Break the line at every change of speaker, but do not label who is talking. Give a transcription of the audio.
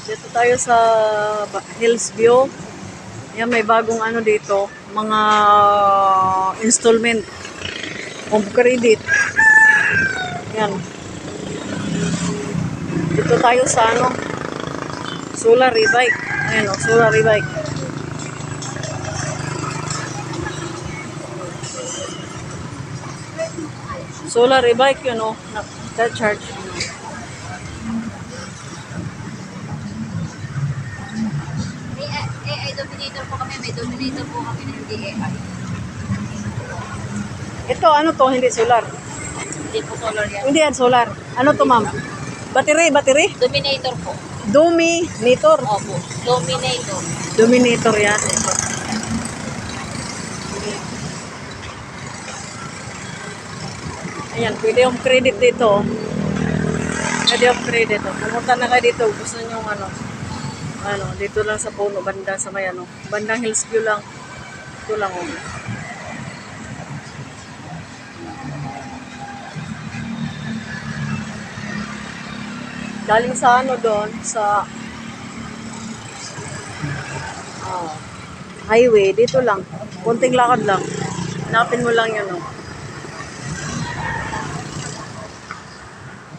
Dito tayo sa Hills View. Yan, may bagong ano dito, mga installment, home credit. Yan. Dito tayo sa ano, solar e-bike. Ayan o, solar e-bike. Solar e-bike yun o, na-charge.
AI Dominator po kami. May Dominator po kami na hindi AI.
Ito, ano to, hindi solar.
Hindi po solar yan.
Hindi yan solar. Ano to, ma'am? Battery?
Dominator po.
Dominator.
Opo. Dominator.
Dominator yan. Ayan, pwede yung credit dito. Pwede yung credit. Pumunta na kayo dito. Gusto nyo ano, dito lang sa puno, banda sa may ano. Bandang Hills View lang. Ito lang o. Galing sa ano doon, sa highway, dito lang. Kunting lakad lang. Hanapin mo lang yun o.